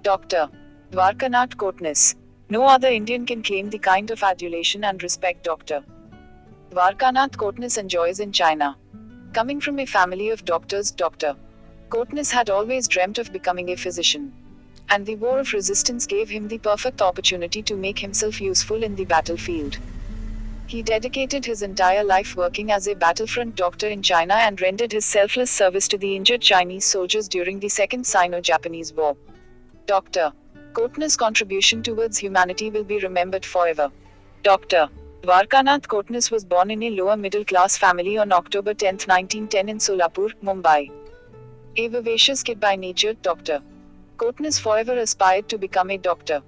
Dr. Dwarakanath Kotnis. No other Indian can claim the kind of adulation and respect Dr. Dwarakanath Kotnis enjoys in China. Coming from a family of doctors, Dr. Kotnis had always dreamt of becoming a physician. And the war of resistance gave him the perfect opportunity to make himself useful in the battlefield. He dedicated his entire life working as a battlefront doctor in China and rendered his selfless service to the injured Chinese soldiers during the Second Sino-Japanese War. Dr. Kotnis' contribution towards humanity will be remembered forever. Dr. Dwarakanath Kotnis was born in a lower middle-class family on October 10, 1910 in Solapur, Mumbai. A vivacious kid by nature, Dr. Kotnis forever aspired to become a doctor.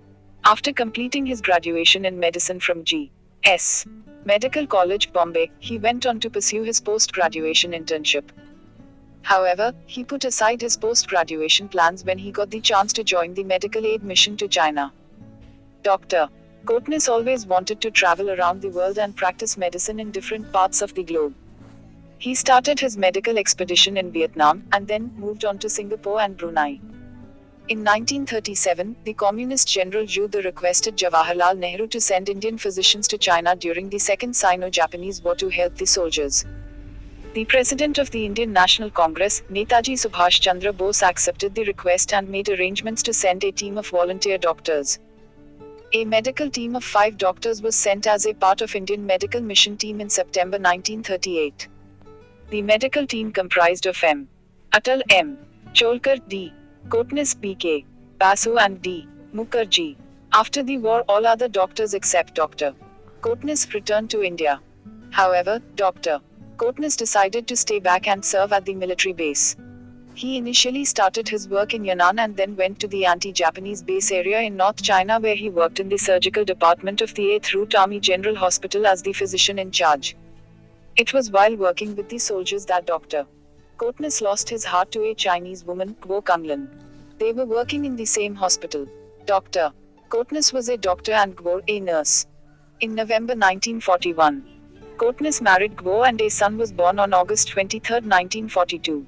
After completing his graduation in medicine from G.S. Medical College, Bombay, he went on to pursue his post-graduation internship. However, he put aside his post-graduation plans when he got the chance to join the medical aid mission to China. Dr. Kotnis always wanted to travel around the world and practice medicine in different parts of the globe. He started his medical expedition in Vietnam, and then moved on to Singapore and Brunei. In 1937, the Communist General Zhu The requested Jawaharlal Nehru to send Indian physicians to China during the Second Sino-Japanese War to help the soldiers. The President of the Indian National Congress, Netaji Subhash Chandra Bose, accepted the request and made arrangements to send a team of volunteer doctors. A medical team of 5 doctors was sent as a part of Indian medical mission team in September 1938. The medical team comprised of M. Atal M. Cholkar D. Kotnis B.K. Basu and D. Mukherjee. After the war, all other doctors except Dr. Kotnis returned to India. However, Dr. Kotnis decided to stay back and serve at the military base. He initially started his work in Yan'an and then went to the anti-Japanese base area in North China, where he worked in the surgical department of the 8th Route Army General Hospital as the physician in charge. It was while working with the soldiers that Dr. Kotnis lost his heart to a Chinese woman, Guo Kanglan. They were working in the same hospital. Dr. Kotnis was a doctor and Guo a nurse. In November 1941, Kotnis married Guo and a son was born on August 23, 1942.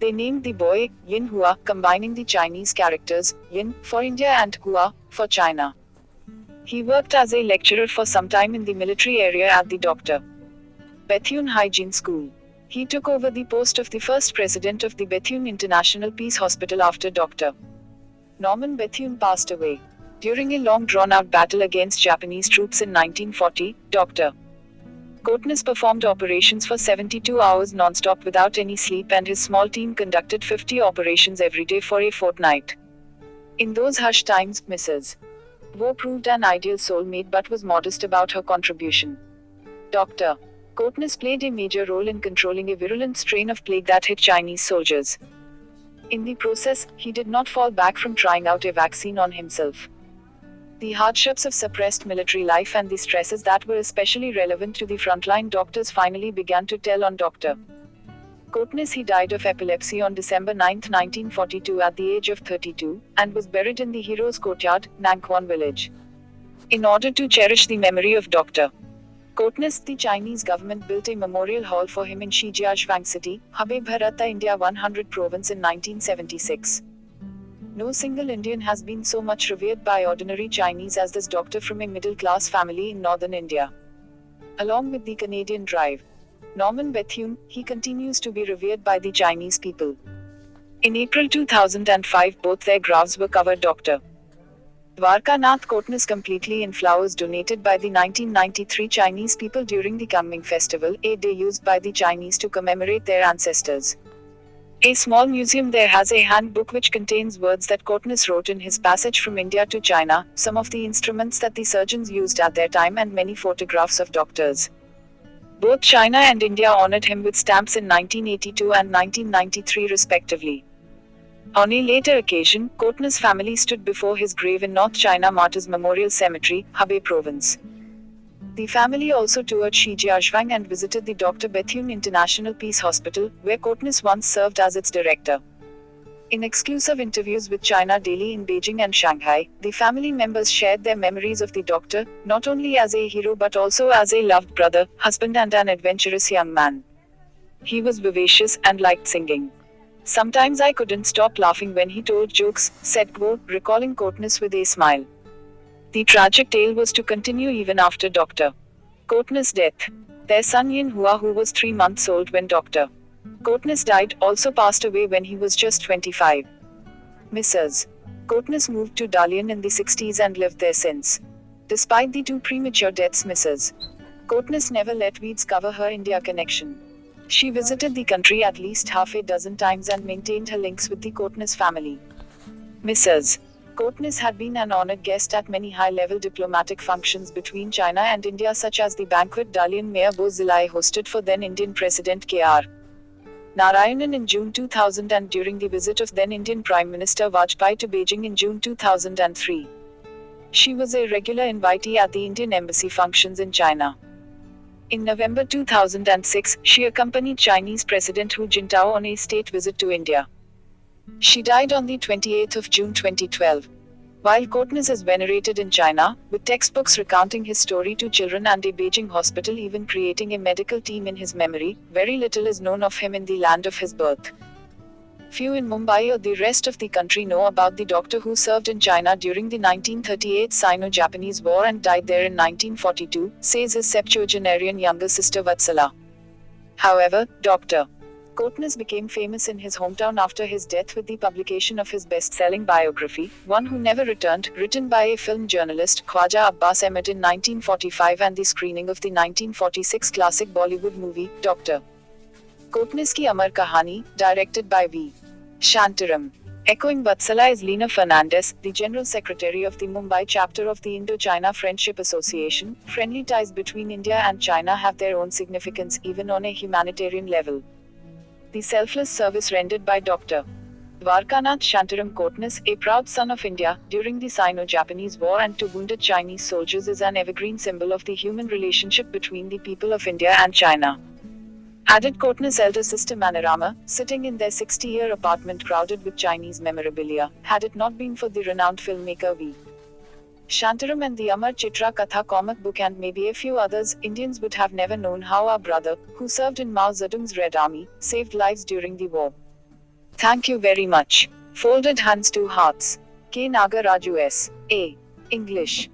They named the boy Yin Hua, combining the Chinese characters Yin for India and Hua for China. He worked as a lecturer for some time in the military area at the Dr. Bethune Hygiene School. He took over the post of the first president of the Bethune International Peace Hospital after Dr. Norman Bethune passed away. During a long drawn-out battle against Japanese troops in 1940, Dr. Kotnis performed operations for 72 hours non-stop without any sleep, and his small team conducted 50 operations every day for a fortnight. In those hushed times, Mrs. Guo proved an ideal soulmate but was modest about her contribution. Dr. Kotnis played a major role in controlling a virulent strain of plague that hit Chinese soldiers. In the process, he did not fall back from trying out a vaccine on himself. The hardships of suppressed military life and the stresses that were especially relevant to the frontline doctors finally began to tell on Dr. Kotnis. He died of epilepsy on December 9, 1942 at the age of 32, and was buried in the Heroes' Courtyard, Nangkwon village. In order to cherish the memory of Dr. Kotnis, the Chinese government built a memorial hall for him in Shijiazhuang City, Hubei Bharata, India 100 province in 1976. No single Indian has been so much revered by ordinary Chinese as this doctor from a middle-class family in northern India. Along with the Canadian drive Norman Bethune, he continues to be revered by the Chinese people. In April 2005, both their graves were covered. Dr. Dwarakanath Kotnis completely in flowers donated by the 1993 Chinese people during the Kunming festival, a day used by the Chinese to commemorate their ancestors. A small museum there has a handbook which contains words that Kotnis wrote in his passage from India to China, some of the instruments that the surgeons used at their time, and many photographs of doctors. Both China and India honored him with stamps in 1982 and 1993 respectively. On a later occasion, Kotnis' family stood before his grave in North China Martyrs Memorial Cemetery, Hubei Province. The family also toured Shijiazhuang and visited the Dr. Bethune International Peace Hospital, where Kotnis once served as its director. In exclusive interviews with China Daily in Beijing and Shanghai, the family members shared their memories of the doctor, not only as a hero but also as a loved brother, husband and an adventurous young man. He was vivacious and liked singing. Sometimes I couldn't stop laughing when he told jokes, said Guo, recalling Kotnis with a smile. The tragic tale was to continue even after Dr. Kotnis' death. Their son Yin Hua, who was 3 months old when Dr. Kotnis died, also passed away when he was just 25. Mrs. Kotnis moved to Dalian in the 60s and lived there since. Despite the two premature deaths, Mrs. Kotnis never let weeds cover her India connection. She visited the country at least half a dozen times and maintained her links with the Kotnis family. Mrs. Kotnis had been an honored guest at many high-level diplomatic functions between China and India, such as the banquet Dalian Mayor Bo Xilai hosted for then Indian President K.R. Narayanan in June 2000 and during the visit of then Indian Prime Minister Vajpayee to Beijing in June 2003. She was a regular invitee at the Indian Embassy functions in China. In November 2006, she accompanied Chinese President Hu Jintao on a state visit to India. She died on the 28th of June 2012. While Kotnis is venerated in China, with textbooks recounting his story to children and a Beijing hospital even creating a medical team in his memory, very little is known of him in the land of his birth. Few in Mumbai or the rest of the country know about the doctor who served in China during the 1938 Sino-Japanese War and died there in 1942, says his septuagenarian younger sister Vatsala. However, Dr. Kotnis became famous in his hometown after his death with the publication of his best-selling biography, One Who Never Returned, written by a film journalist Khwaja Abbas Ahmed in 1945, and the screening of the 1946 classic Bollywood movie, Dr. Kotnis Ki Amar Kahani, directed by V. Shantaram. Echoing Vatsala is Lena Fernandez, the General Secretary of the Mumbai chapter of the Indo-China Friendship Association. Friendly ties between India and China have their own significance, even on a humanitarian level. The selfless service rendered by Dr. Dwarakanath Kotnis, a proud son of India, during the Sino-Japanese War and to wounded Chinese soldiers is an evergreen symbol of the human relationship between the people of India and China. Added Kotnis' elder sister Manorama, sitting in their 60-year apartment crowded with Chinese memorabilia, had it not been for the renowned filmmaker V. Shantaram and the Amar Chitra Katha comic book and maybe a few others, Indians would have never known how our brother, who served in Mao Zedong's Red Army, saved lives during the war. Thank you very much. Folded hands to hearts. K. Nagaraju S. A. English.